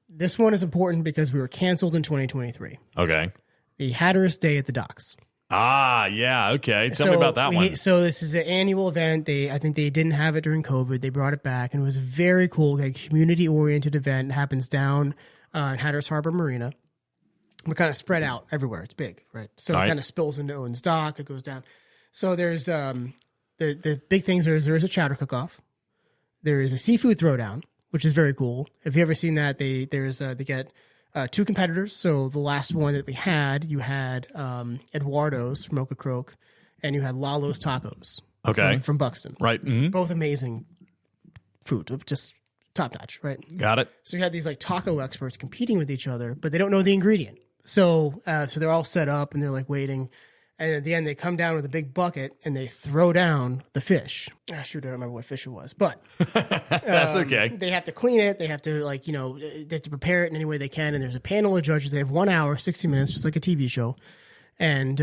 This one is important because we were canceled in 2023. Okay. The Hatteras Day at the Docks. Yeah. Okay. Tell me about that one. So this is an annual event. I think they didn't have it during COVID. They brought it back, and it was a very cool, community-oriented event. It happens down in Hatteras Harbor Marina. We're kind of spread out everywhere. It's big, right? So it kind of spills into Owen's Dock. It goes down. So there's the big things. There is a chowder cook-off. There is a seafood throwdown, which is very cool. If you ever seen that, they get 2 competitors. So the last one that we had, you had Eduardo's from Ocracoke, and you had Lalo's Tacos. From Buxton. Right. Mm-hmm. Both amazing food, just top notch, right? Got it. So you had these like taco experts competing with each other, but they don't know the ingredient. So they're all set up and they're like waiting. And at the end, they come down with a big bucket and they throw down the fish. Shoot, I don't remember what fish it was, but that's okay. They have to clean it. They have to they have to prepare it in any way they can. And there's a panel of judges. They have 1 hour, 60 minutes, just like a TV show. And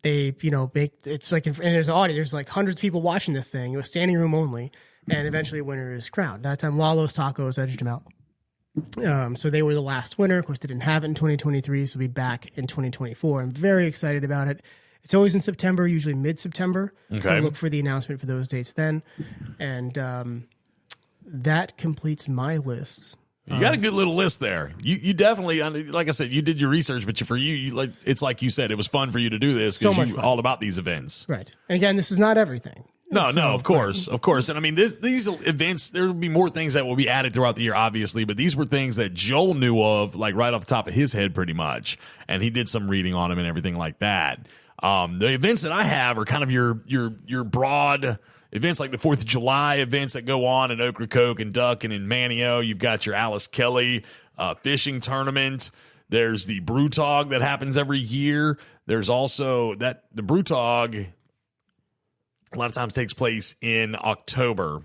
they, make it's like, and there's an audience. There's like hundreds of people watching this thing. It was standing room only. And eventually, a winner is crowned. That time, Lalo's Tacos edged him out. So they were the last winner. Of course, they didn't have it in 2023, so we'll be back in 2024. I'm very excited about it. It's always in September, usually mid-September. Okay. So look for the announcement for those dates then. And that completes my list. You got a good little list there. You definitely, like I said, you did your research, but for you, it's like you said, it was fun for you to do this because you're all about these events. Right. And again, this is not everything. No, of course. And I mean, these events, there will be more things that will be added throughout the year, obviously, but these were things that Joel knew of, like right off the top of his head, pretty much, and he did some reading on them and everything like that. The events that I have are kind of your broad events, like the 4th of July events that go on in Ocracoke and Duck and in Manio. You've got your Alice Kelly fishing tournament. There's the Brewtog that happens every year. There's also the Brewtog a lot of times takes place in October.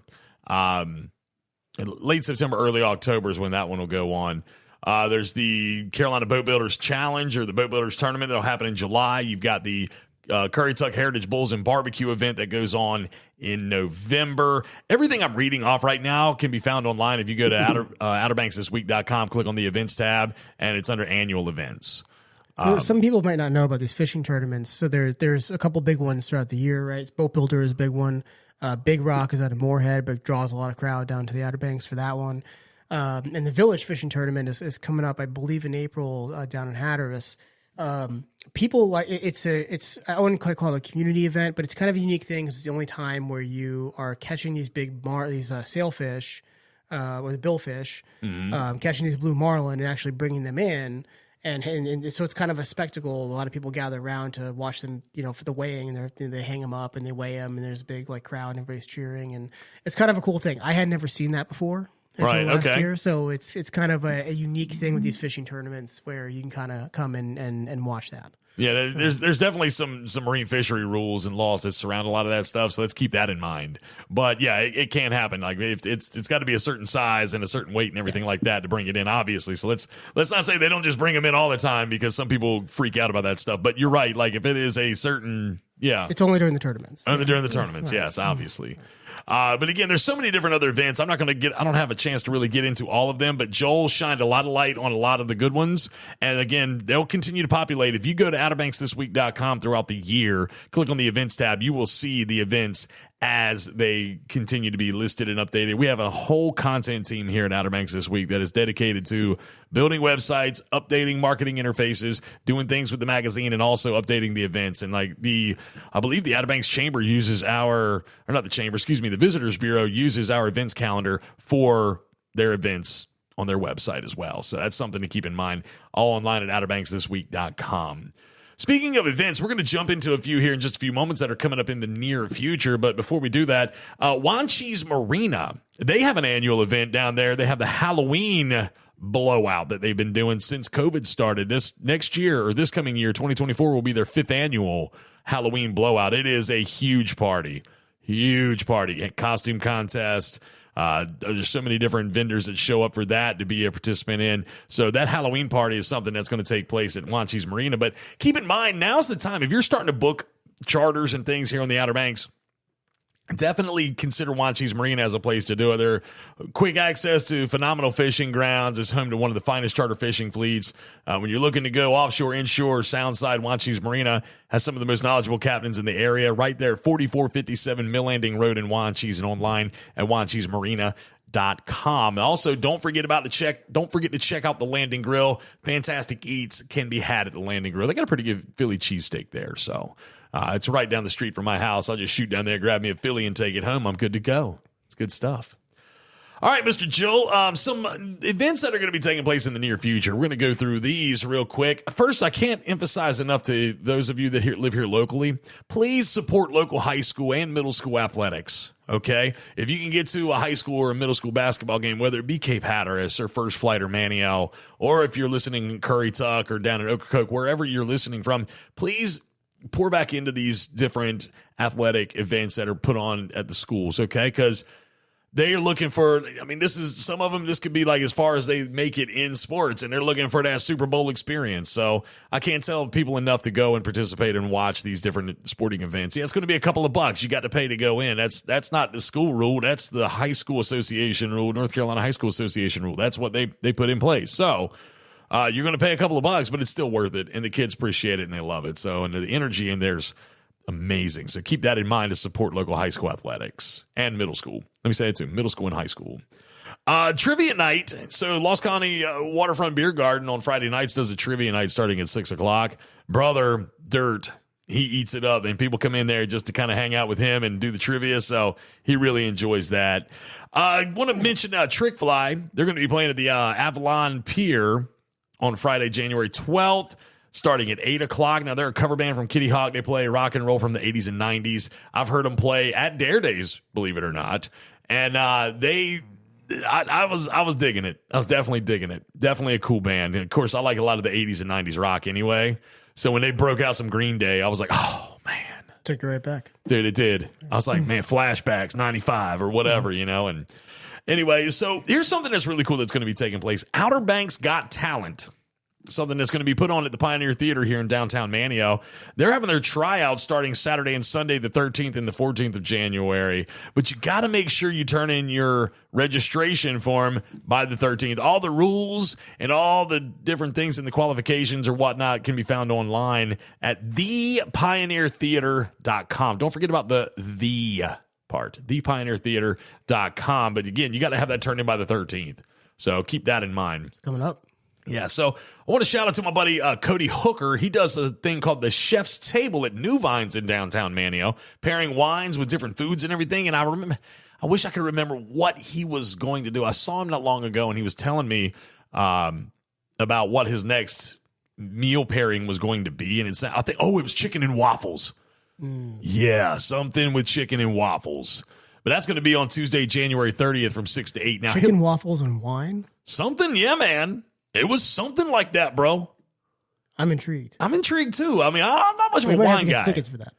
Late September, early October is when that one will go on. There's the Carolina Boat Builders Challenge or the Boat Builders Tournament that'll happen in July. You've got the Currituck Heritage Bulls and Barbecue event that goes on in November. Everything I'm reading off right now can be found online. If you go to OuterBanksThisWeek.com, click on the events tab, and it's under annual events. Some people might not know about these fishing tournaments. So there's a couple big ones throughout the year, right? Boat Builder is a big one. Big Rock is out of Moorhead, but draws a lot of crowd down to the Outer Banks for that one. And the Village Fishing Tournament is coming up, I believe, in April down in Hatteras. People like it's I wouldn't quite call it a community event, but it's kind of a unique thing. It's the only time where you are catching these big sailfish or the billfish, catching these blue marlin and actually bringing them in. And so it's kind of a spectacle. A lot of people gather around to watch them, for the weighing, and they hang them up and they weigh them, and there's a big crowd and everybody's cheering, and it's kind of a cool thing. I had never seen that before until last year, so it's kind of a unique thing with these fishing tournaments where you can kind of come and watch that. Yeah, there's definitely some marine fishery rules and laws that surround a lot of that stuff, so let's keep that in mind. But yeah, it can happen. Like it's got to be a certain size and a certain weight and everything like that to bring it in, obviously. So let's not say they don't just bring them in all the time, because some people freak out about that stuff. But you're right. Like if it is a certain it's only during the tournaments. Only during the tournaments, yes, obviously. But again, there's so many different other events. I don't have a chance to really get into all of them, but Joel shined a lot of light on a lot of the good ones. And again, they'll continue to populate. If you go to OuterBanksThisWeek.com throughout the year, click on the events tab, you will see the events as they continue to be listed and updated. We have a whole content team here at Outer Banks this week that is dedicated to building websites, updating marketing interfaces, doing things with the magazine, and also updating the events. And I believe the Outer Banks Chamber uses the Visitors Bureau uses our events calendar for their events on their website as well. So that's something to keep in mind. All online at outerbanksthisweek.com. Speaking of events, we're going to jump into a few here in just a few moments that are coming up in the near future. But before we do that, Wanchese Marina, they have an annual event down there. They have the Halloween blowout that they've been doing since COVID started. This coming year, 2024, will be their 5th annual Halloween blowout. It is a huge party. Costume contest. There's so many different vendors that show up for that to be a participant in. So that Halloween party is something that's going to take place at Wanchese Marina. But keep in mind, now's the time. If you're starting to book charters and things here on the Outer Banks, definitely consider Wanchese Marina as a place to do it. They're quick access to phenomenal fishing grounds. It's home to one of the finest charter fishing fleets. When you're looking to go offshore, inshore, soundside, Wanchese Marina has some of the most knowledgeable captains in the area right there at 4457 Mill Landing Road in Wanchese and online at wanchesemarina.com. And also, don't forget to check out the Landing Grill. Fantastic eats can be had at the Landing Grill. They got a pretty good Philly cheesesteak there, so it's right down the street from my house. I'll just shoot down there, grab me a Philly, and take it home. I'm good to go. It's good stuff. All right, Mr. Joel, some events that are going to be taking place in the near future. We're going to go through these real quick. First, I can't emphasize enough to those of you that live here locally, please support local high school and middle school athletics. Okay, if you can get to a high school or a middle school basketball game, whether it be Cape Hatteras or First Flight or Maniou, or if you're listening in Currituck or down in Ocracoke, wherever you're listening from, please pour back into these different athletic events that are put on at the schools, okay? Because they're looking for, this could be like as far as they make it in sports, and they're looking for that Super Bowl experience. So I can't tell people enough to go and participate and watch these different sporting events. Yeah, it's going to be a couple of bucks. You got to pay to go in. That's not the school rule. That's the High School Association rule, North Carolina High School Association rule. That's what they put in place. So you're going to pay a couple of bucks, but it's still worth it, and the kids appreciate it, and they love it. So, and the energy in there's amazing. So keep that in mind to support local high school athletics and middle school. Let me say it too, middle school and high school. Trivia night. So Lost Colony Waterfront Beer Garden on Friday nights does a trivia night starting at 6 o'clock. Brother Dirt, he eats it up, and people come in there just to kind of hang out with him and do the trivia. So he really enjoys that. I want to mention Trick Fly. They're going to be playing at the Avalon Pier on Friday, January 12th, starting at 8 o'clock. Now, they're a cover band from Kitty Hawk. They play rock and roll from the 80s and 90s. I've heard them play at Dare Days, believe it or not. And I was digging it. I was definitely digging it. Definitely a cool band. And, of course, I like a lot of the 80s and 90s rock anyway. So when they broke out some Green Day, I was like, oh, man. Took it right back. Dude, it did. I was like, man, flashbacks, 95 or whatever, and anyway, so here's something that's really cool that's going to be taking place. Outer Banks Got Talent, something that's going to be put on at the Pioneer Theater here in downtown Maniou. They're having their tryouts starting Saturday and Sunday, the 13th and the 14th of January. But you got to make sure you turn in your registration form by the 13th. All the rules and all the different things and the qualifications or whatnot can be found online at thepioneertheater.com. Don't forget about the part, thepioneertheater.com. But again, you got to have that turned in by the 13th. So keep that in mind. It's coming up. Yeah, so I want to shout out to my buddy Cody Hooker. He does a thing called the Chef's Table at New Vines in downtown Maniou, pairing wines with different foods and everything. And I wish I could remember what he was going to do. I saw him not long ago, and he was telling me about what his next meal pairing was going to be. And it was chicken and waffles. Yeah, something with chicken and waffles. But that's going to be on Tuesday, January 30th from 6 to 8. Now, chicken, waffles, and wine? Something, yeah, man. It was something like that, bro. I'm intrigued. I'm intrigued, too. I mean, I'm not much of a wine guy. Tickets for that.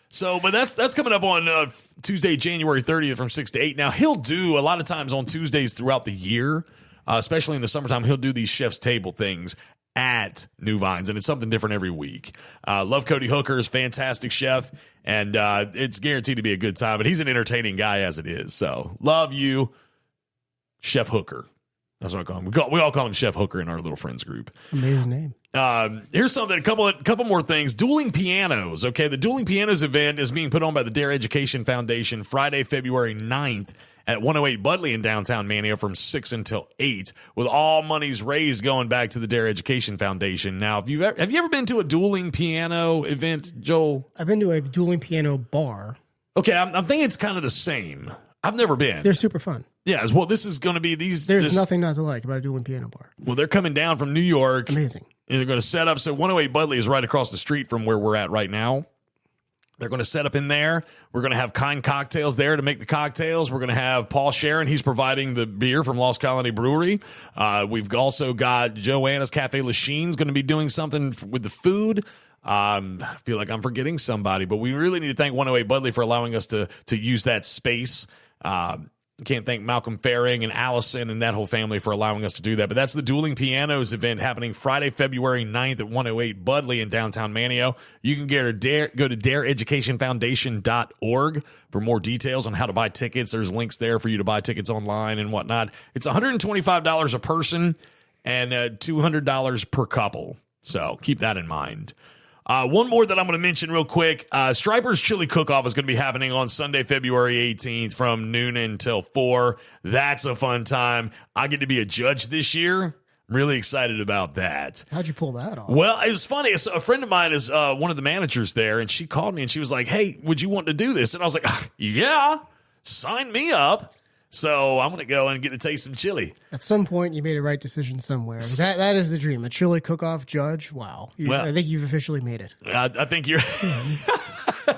So, but that's coming up on Tuesday, January 30th from 6 to 8. Now, he'll do a lot of times on Tuesdays throughout the year, especially in the summertime, he'll do these Chef's Table things at New Vines, and it's something different every week. Love Cody Hooker, is a fantastic chef, and it's guaranteed to be a good time, but he's an entertaining guy as it is. So, love you, Chef Hooker. That's what I call him. We all call him Chef Hooker in our little friends group. Amazing name. Here's something, a couple more things. Dueling Pianos. Okay, the Dueling Pianos event is being put on by the Dare Education Foundation Friday, February 9th at 108 Budley in downtown Mania from 6 until 8, with all monies raised going back to the Dare Education Foundation. Now, have you ever been to a dueling piano event, Joel? I've been to a dueling piano bar. Okay, I'm thinking it's kind of the same. I've never been. They're super fun. Yeah, well, this is going to be these. There's nothing not to like about a dueling piano bar. Well, they're coming down from New York. Amazing. And they're going to set up. So 108 Budley is right across the street from where we're at right now. They're going to set up in there. We're going to have Kind Cocktails there to make the cocktails. We're going to have Paul Sharon. He's providing the beer from Lost Colony Brewery. We've also got Joanna's Cafe Lachine's going to be doing something with the food. I feel like I'm forgetting somebody, but we really need to thank 108 Budley for allowing us to use that space. Can't thank Malcolm Faring and Allison and that whole family for allowing us to do that. But that's the Dueling Pianos event happening Friday, February 9th at 108 Budley in downtown Manio. You can go to dareeducationfoundation.org for more details on how to buy tickets. There's links there for you to buy tickets online and whatnot. It's $125 a person and $200 per couple. So keep that in mind. One more that I'm going to mention real quick. Striper's Chili Cook-Off is going to be happening on Sunday, February 18th from noon until 4. That's a fun time. I get to be a judge this year. I'm really excited about that. How'd you pull that off? Well, it was funny. So a friend of mine is one of the managers there, and she called me and she was like, hey, would you want to do this? And I was like, yeah, sign me up. So I'm going to go and get to taste some chili. At some point, you made a right decision somewhere. That is the dream. A chili cook-off judge. Wow. I think you've officially made it. I think you're...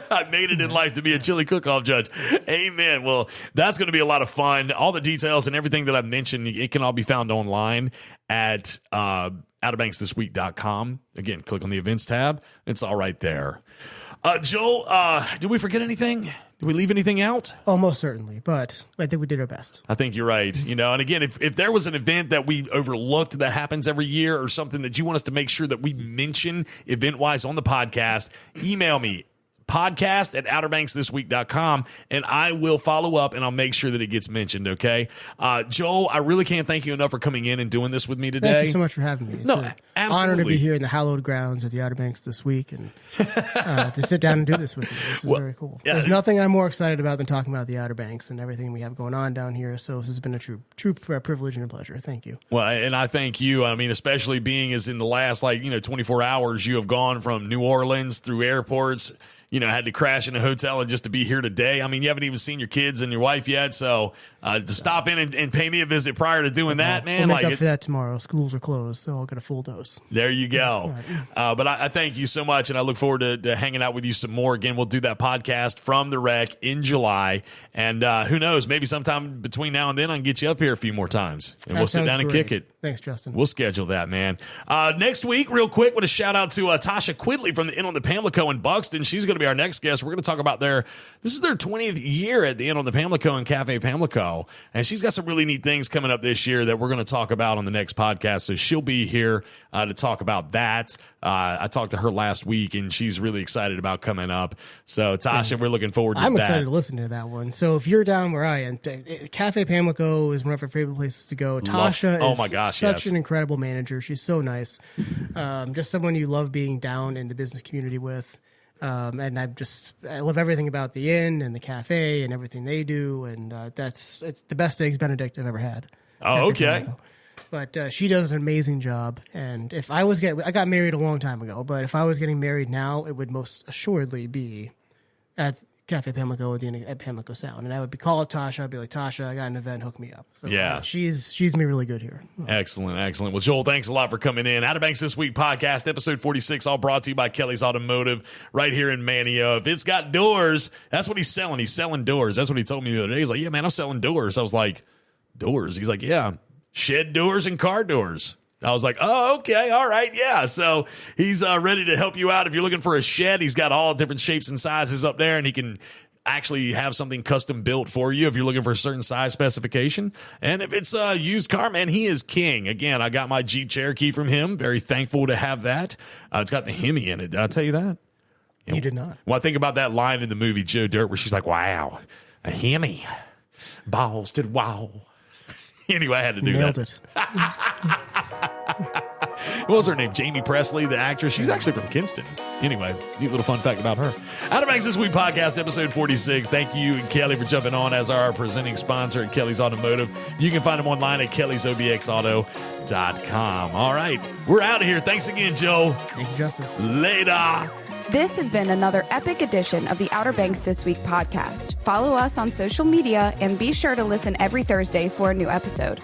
I made it in life to be a chili cook-off judge. Amen. Well, that's going to be a lot of fun. All the details and everything that I've mentioned, it can all be found online at OuterBanksThisWeek.com. Again, click on the events tab. It's all right there. Joel, did we forget anything? Did we leave anything out? Oh, most certainly, but I think we did our best. I think you're right. And again, if there was an event that we overlooked that happens every year or something that you want us to make sure that we mention event-wise on the podcast, email me. podcast@OuterBanksThisWeek.com, and I will follow up and I'll make sure that it gets mentioned, okay? Joel, I really can't thank you enough for coming in and doing this with me today. Thank you so much for having me. It's an honor to be here in the hallowed grounds of the Outer Banks this week and to sit down and do this with you. This is very cool. There's nothing I'm more excited about than talking about the Outer Banks and everything we have going on down here, so this has been a true privilege and a pleasure. Thank you. Well, and I thank you. I mean, especially being as in the last 24 hours, you have gone from New Orleans through airports, had to crash in a hotel and just to be here today. I mean, you haven't even seen your kids and your wife yet. So to stop in and pay me a visit prior to doing that, man. We'll make up for that tomorrow. Schools are closed, so I'll get a full dose. There you go. Right. But I thank you so much, and I look forward to hanging out with you some more. Again, we'll do that podcast from the Wreck in July. And who knows, maybe sometime between now and then I can get you up here a few more times. And we'll sit down and kick it. Thanks, Justin. We'll schedule that, man. Next week, real quick, want to shout out to Tasha Quidley from the Inn on the Pamlico in Buxton. She's going to be our next guest. We're going to talk about this is their 20th year at the Inn on the Pamlico and Cafe Pamlico. And she's got some really neat things coming up this year that we're going to talk about on the next podcast. So she'll be here to talk about that. I talked to her last week, and she's really excited about coming up. So, Tasha, we're looking forward to that. I'm excited to listen to that one. So if you're down where I am, Cafe Pamlico is one of our favorite places to go. Tasha is such an incredible manager. She's so nice. Just someone you love being down in the business community with. And I love everything about the inn and the cafe and everything they do. And it's the best Eggs Benedict I've ever had. Oh, okay. But she does an amazing job. And if I got married a long time ago, but if I was getting married now, it would most assuredly be at Cafe Pamlico at Pamlico Sound. And I would call it Tasha. I'd be like, Tasha, I got an event, hook me up. So she's me really good here. Excellent. Well, Joel, thanks a lot for coming in. Outer Banks This Week podcast, episode 46, all brought to you by Kelly's Automotive right here in Manio. If it's got doors, that's what he's selling. He's selling doors. That's what he told me the other day. He's like, yeah, man, I'm selling doors. I was like, doors? He's like, yeah, shed doors and car doors. I was like, oh, okay, all right, yeah. So he's ready to help you out. If you're looking for a shed, he's got all different shapes and sizes up there, and he can actually have something custom built for you if you're looking for a certain size specification. And if it's a used car, man, he is king. Again, I got my Jeep Cherokee from him. Very thankful to have that. It's got the Hemi in it. Did I tell you that? You did not. Well, I think about that line in the movie Joe Dirt where she's like, wow, a Hemi. Balls did wow. Anyway, I had to do Nailed that. it. What was her name? Jamie Presley, the actress. She's actually from Kinston. Anyway, neat little fun fact about her. Outer Banks This Week podcast, episode 46. Thank you, Kelly, for jumping on as our presenting sponsor at Kelly's Automotive. You can find them online at kellysobxauto.com. All right, we're out of here. Thanks again, Joe. Thank you, Justin. Later. This has been another epic edition of the Outer Banks This Week podcast. Follow us on social media and be sure to listen every Thursday for a new episode.